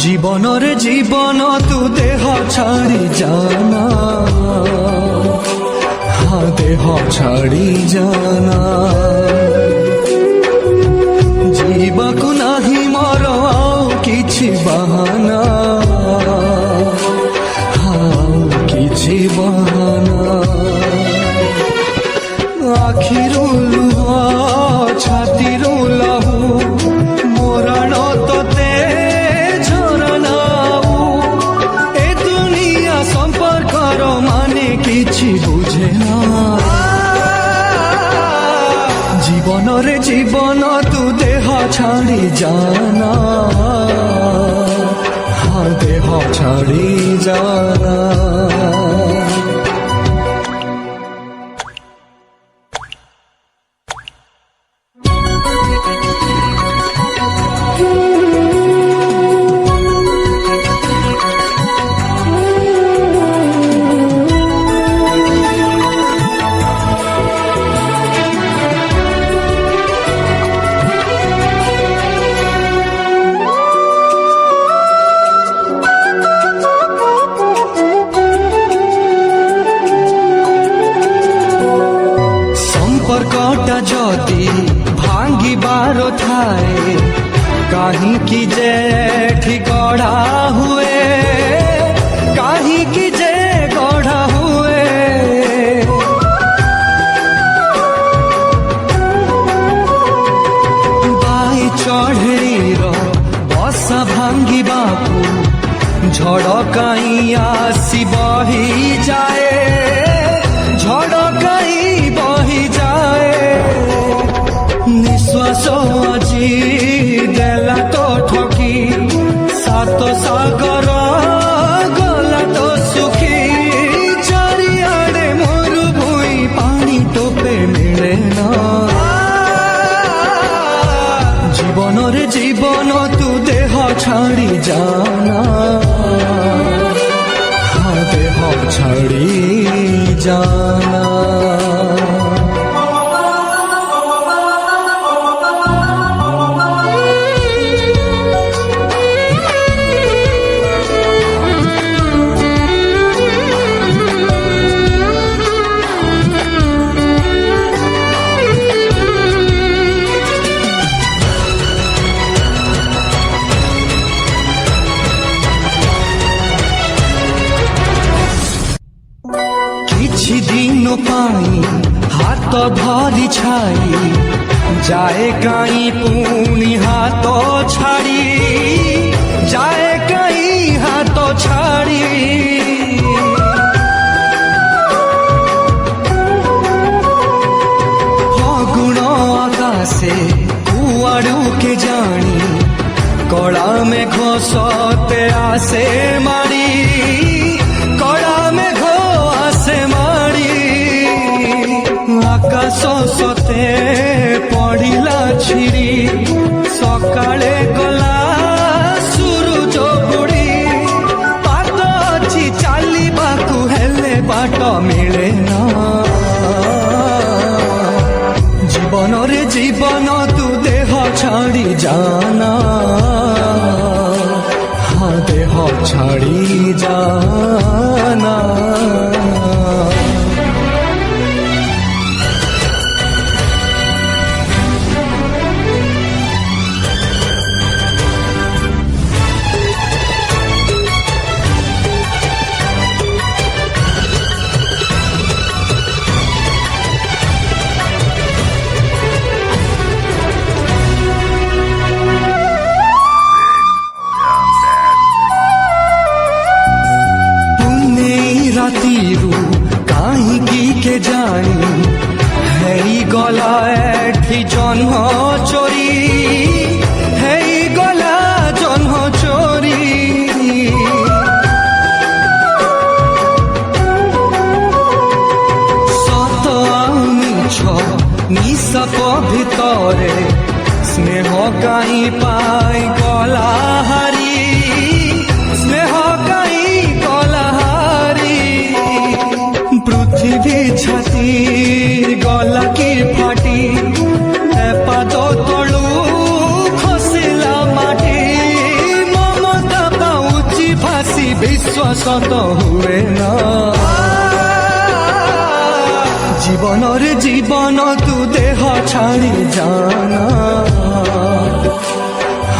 জীবনের জীবন তু দেহ ছাড়ি জানা, হা দেহ ছাড়ি জানা। ଯିବାକୁ ନାହିଁ ମୋର ଆଉ କିଛି ବାହାନା, ଆଉ କିଛି ବାହାନା। ଆଖିରୁ ଲୁହ ଛାତିରୁ ଲହୁ ମୋରାଣ ତତେ ଝରଣାଉ। ଏ ଦୁନିଆ ସମ୍ପର୍କର ମାନେ କିଛି ବୁଝେ ନା। জীবনরে জীবন তু দেহ ছাড়ি জানা, হা দেহ ছাড়ি জানা। সম্পর্কটা যদি ভাঙ্গিবার থায় কাহিকি যে এঠি গড়া হুয়ে, কাহিকি যে গড়া হুয়ে। বাই চঢ়েইর বসা ভাঙ্গিবাকু ঝড় কাই আসি বহি যায়, ঝড় কাই বহি যায়। নিঃশ্বাস আজি দেলা তো ঠকি, সাত সাগর গলা তো সুখী। চারিআড়ে মরুভূমি পানি টোপে মিলে না। জীবনরে জীবন তু দেহ ছাড়ি জানা, হা দেহ ছাড়ি জানা। କିଛି ଦିନ ପାଇଁ ହାତ ଧରି ଛାଇ ଯାଏ କାଇଁ ପୁଣି ହାତ ଛାଡ଼ି, ଯାଏ କାଇଁ ହାତ ଛାଡ଼ି। ଫଗୁଣ ଆକାଶେ କୁଆଡ଼ୁ କେ ଜାଣି କଳା ମେଘ ସତେ ଆସେ ମାଡ଼ି, কড়া মেঘ আসে মাড়ি। আকাশ সতে পড়িলা ছিড়ি, সকালে গলা সূরজ বুড়ি। বাট ଅଛି ଚାଲିବାକୁ ହେଲେ ବାଟ ମିଳେ ନା। জীবনরে জীবন তু দেহ ছাড়ি জানা, হা দেহ ছাড়ি জানা। রাতিরু কাহিকি কে জানি হেই গলা এঠি জন্ম চোরি, হেই গলা জন্ম চোরি। সত আউ মিছ নিঃশপ ভিতরে স্নেহ কাই পাই গলা হারি, স্নেহ কাই গলা হারি। পৃথিবী ছাতি গলা কি ফাটি, পাদ তলু খসিলা মাটি। মমতা ସତ ହୁଏ ନା ଜୀବନରେ ଜୀବନ ତୁ ଦେହ ଛାଡ଼ି ଯାନା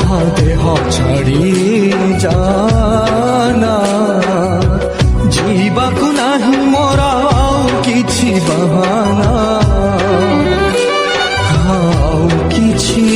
ହଁ ଦେହ ଛାଡ଼ି ଯାନା ଯିବାକୁ ନାହିଁ ମୋର ଆଉ କିଛି ବାହାନା ଆଉ କିଛି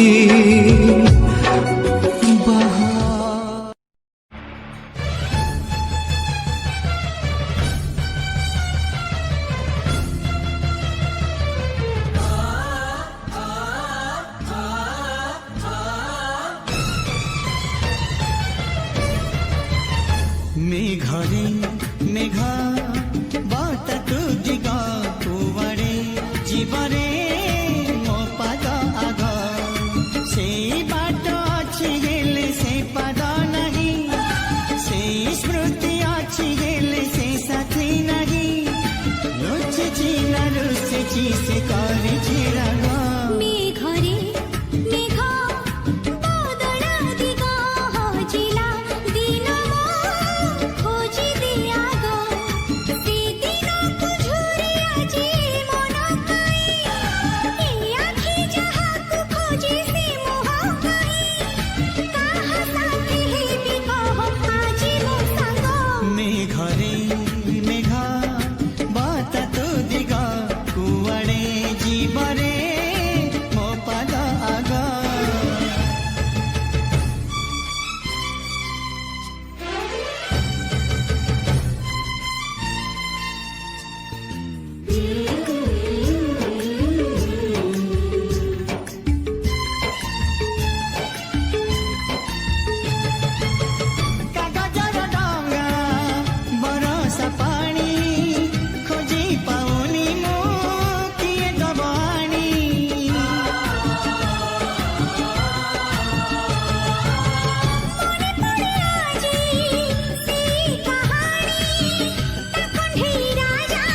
मेघरे मेघा बात तू दिगा कुआड़े जीवरे मो पाद आग से बाट अच्छी हेले से पाद नहीं से स्मृति अच्छी हेले से साथी नहीं लुचि न रुचि से करे चिराग मेघरे मेघ बादल दिगा हजिला दिन खोजी दिया गो से दिन को झुरी आजी मन काई ए आखि जहा को खोजी से मोह काई काहा साथी हेबी कह आजी मो संग मेघरे मेघा बात तू दिगा कुआड़े जीवरे मो पाद आग कागजर डंगा बरसा पानी खोजी पाउनी मो किए दबाणी आजी से कहानी कंढेई राजा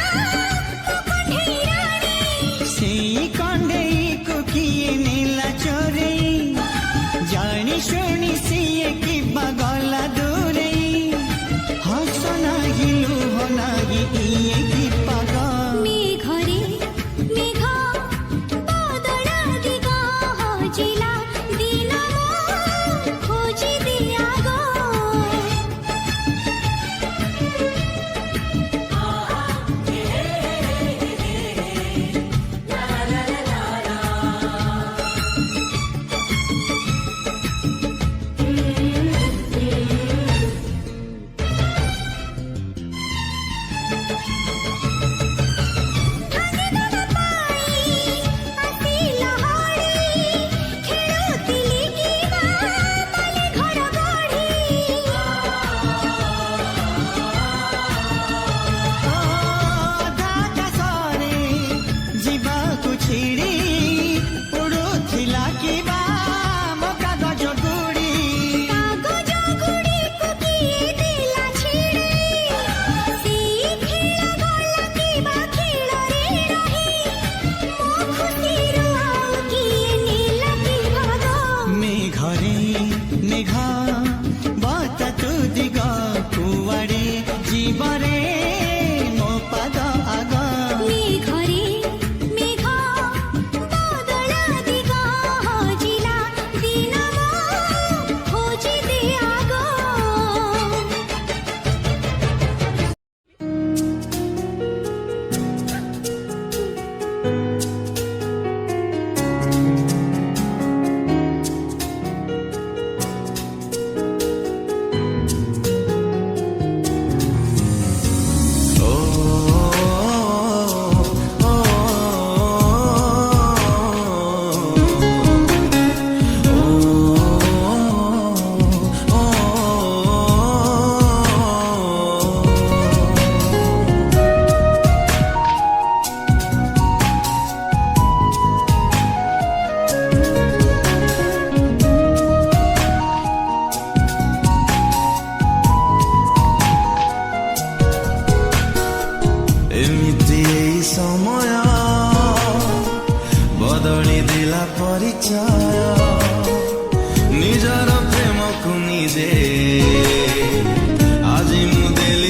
कंढेई रानी से कंडेई को किए नेला चोरे जानी शुणी सिए कि बगला दूरे हस नाही लुह नाही इए कि पागा मेघरे मेघ बादल दिगा हजिला दिन खोजी दिया गो ନିଜର ପ୍ରେମକୁ ନିଜେ ଆଜି ମୁଁ ଦେଲି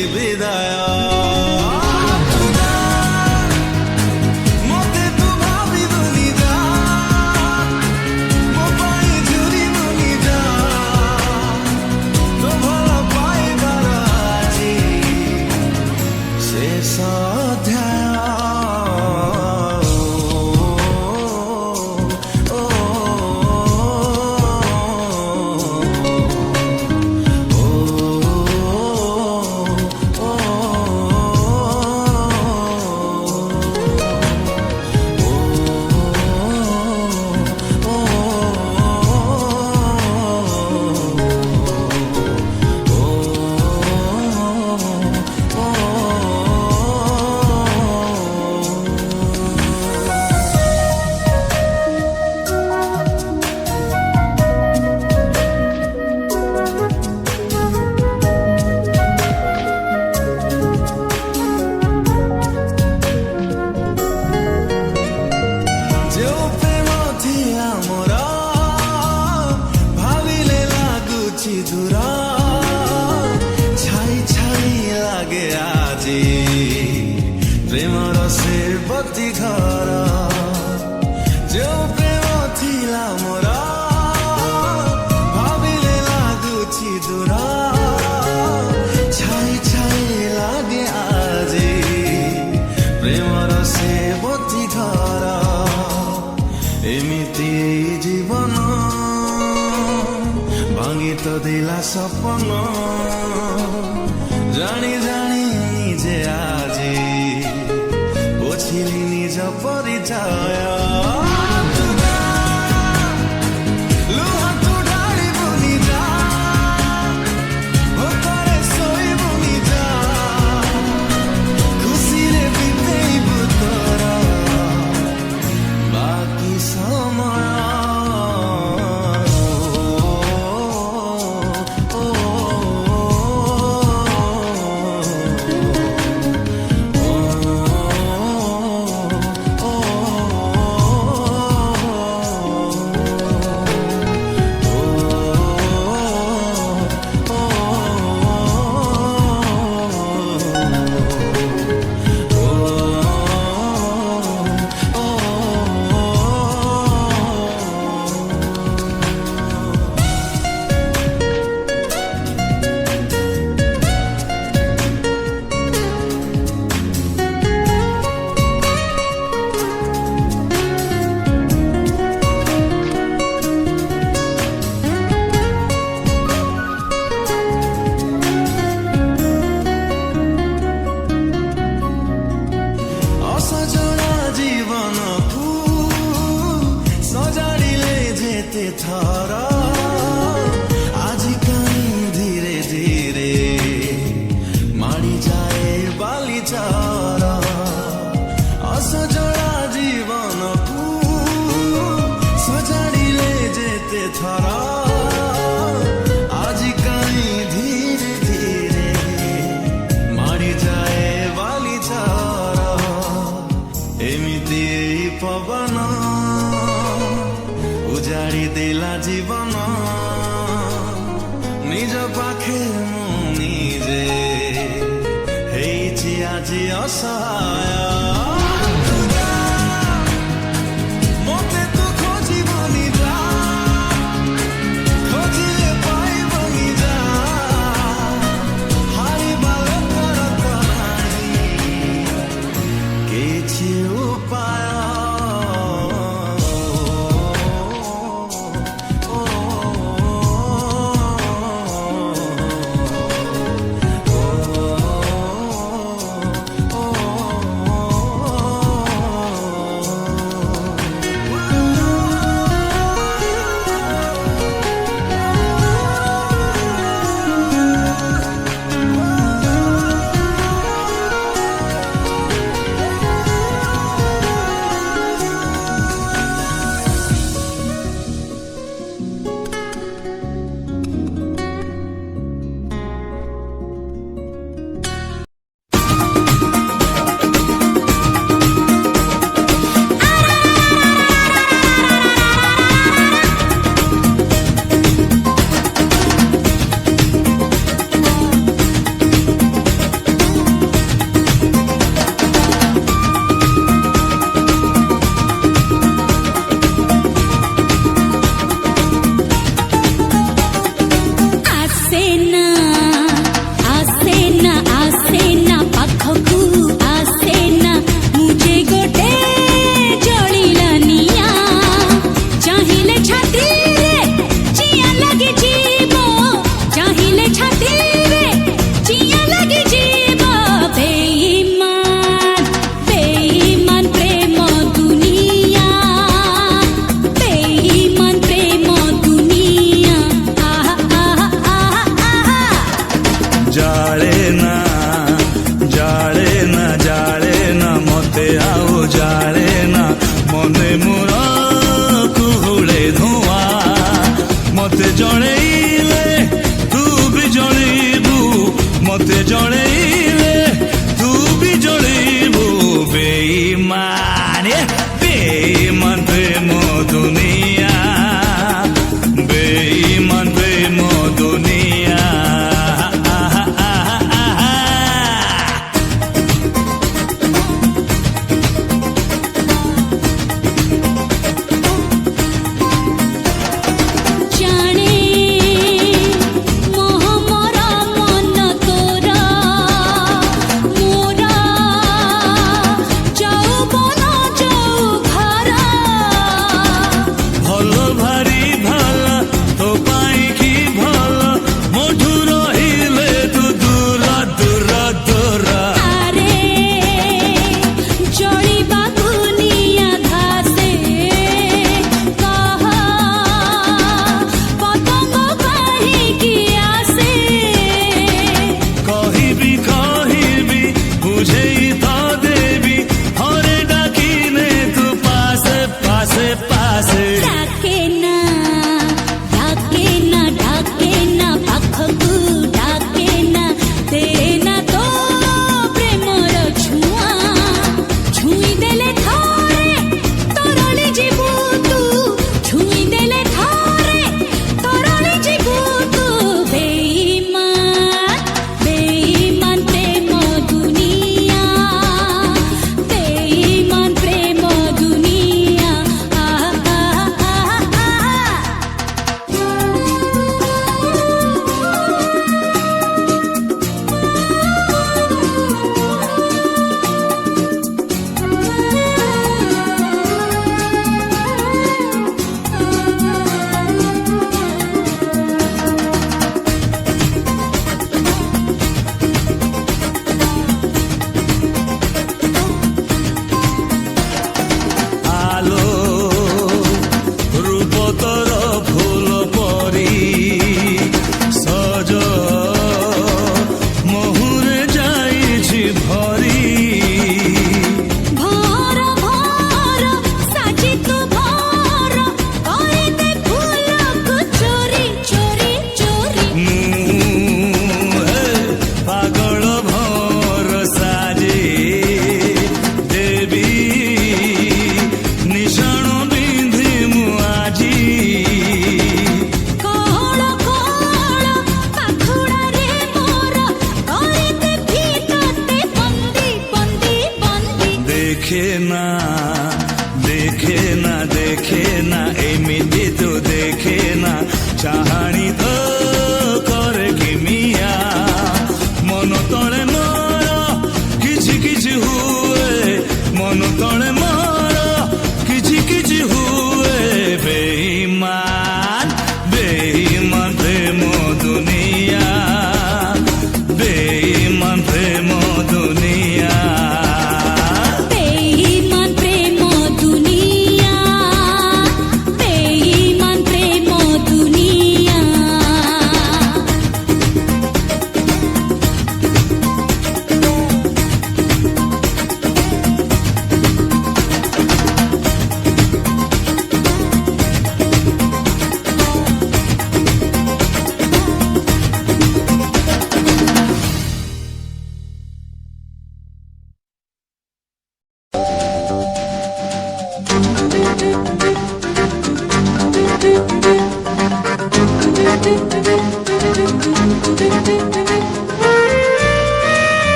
তো দিলা সপন জানি জানি নিজে আজি বুঝিলি নিজ পরিচয় ଥର ଆଜି କାହିଁ ଧୀରେ ଧୀରେ ମାଡ଼ିଯାଏ ବାଲିଚର ଅସଜଡ଼ା ଜୀବନକୁ ସଜାଡ଼ିଲେ ଯେତେ ଥର ଆଜି କାହିଁ ଧୀରେ ଧୀରେ ମାଡ଼ିଯାଏ ବାଲିଚର ଏମିତି ଏଇ ପବନ উজাড়ি দেলা জীবন নিজ পাখে মু নিজে হেইছি আজি অসহায় মতে তু খোঁজিবনি যা খোঁজিলে পাইবনি যা হারিবা লোকর তো নাই কিছু উপায়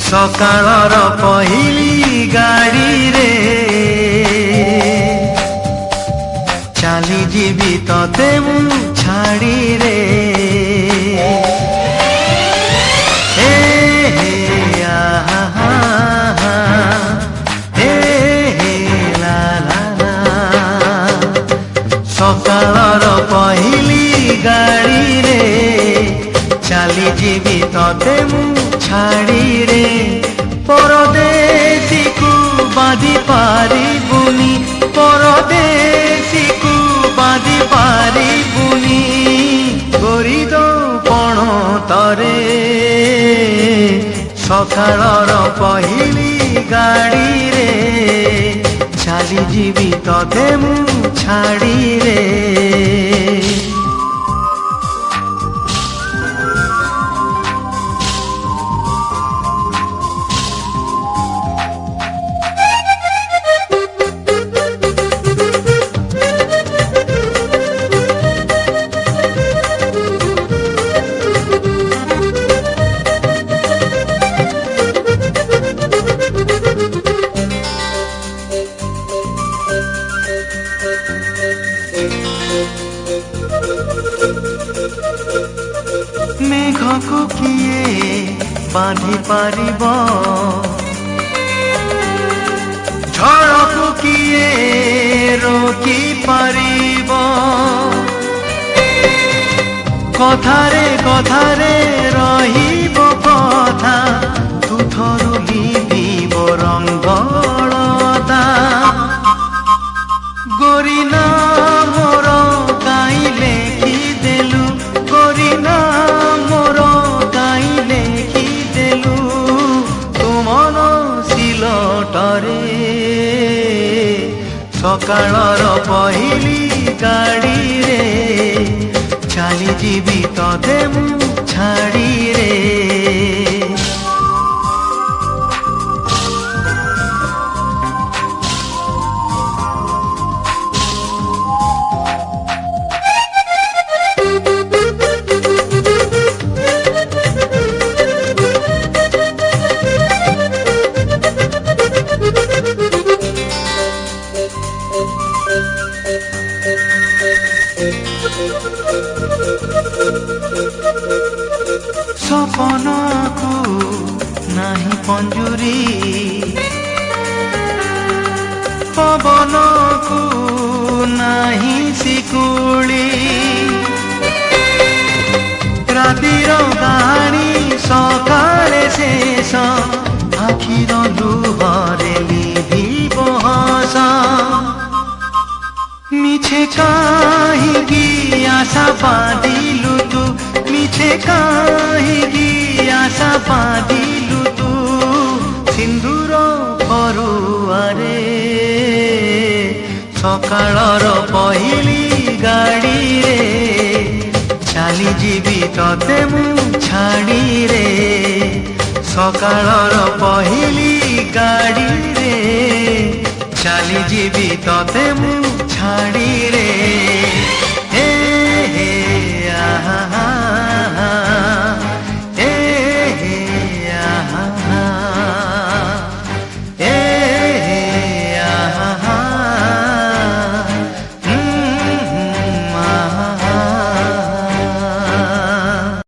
ସକାଳର ପହିଲି ଗାଡ଼ିରେ ଚାଲିଯିବି ତତେ ମୁଁ ଛାଡ଼ିରେ ହେ ହେ ଆହା ହେ ହେ ଲା ଲା ଲା ସକାଳର ପହିଲି ଗାଡ଼ିରେ ଚାଲିଯିବି ତତେ ମୁଁ ଛାଡ଼ିରେ ପରଦେଶୀକୁ ବାନ୍ଧି ପାରିବୁନି ପରଦେଶୀକୁ ବାନ୍ଧି ପାରିବୁନି କରିଦ ପଣ ତରେ ସକାଳର ପହିଲି ଗାଡ଼ିରେ ଚାଲିଯିବି ତତେ ମୁଁ ଛାଡ଼ିରେ মেঘକୁ କିଏ ବାନ୍ଧି ପାରିବ ଝଡ଼କୁ କିଏ ରୋକି ପାରିବ କଥାରେ କଥାରେ ରହିବ କଥା ତୁଥରୁ ଲିଭିବ ରଙ୍ଗଳତା ଗୋରି ନା ମୋର କାଇଁ ଲେଖିଦେଲୁ ଗୋରି ନା ମୋର କାଇଁ ଲେଖିଦେଲୁ ତୁମର ସିଲଟରେ ସକାଳର ପହିଲି ଗାଡ଼ିରେ ଚାଲିଯିବି ତତେ ମୁଁ ଛାଡ଼ିରେ ସପନକୁ ନାହିଁ ପଞ୍ଜୁରୀ ପବନକୁ ନାହିଁ ଶିକୁଳି ରାତିର କାହାଣୀ ସକାଳେ ଶେଷ ଆଖିର ଲୁହରେ ଲିଭିବ ହସ মিছে কাহিকি আশা বাঁধিলু তু মিছে কাহিকি আশা বাঁধিলু তু সিন্দুর পড়ুয়ারে সকাଳର পহিলি গাড়িরে চালিଯିବି ততে ମୁଁ ଛାଡ଼ିରେ ସକାଳର ପହିଲି ଗାଡ଼ିରେ ଚାଲିଯିବି ତତେ ମୁଁ ଛାଡ଼ିରେ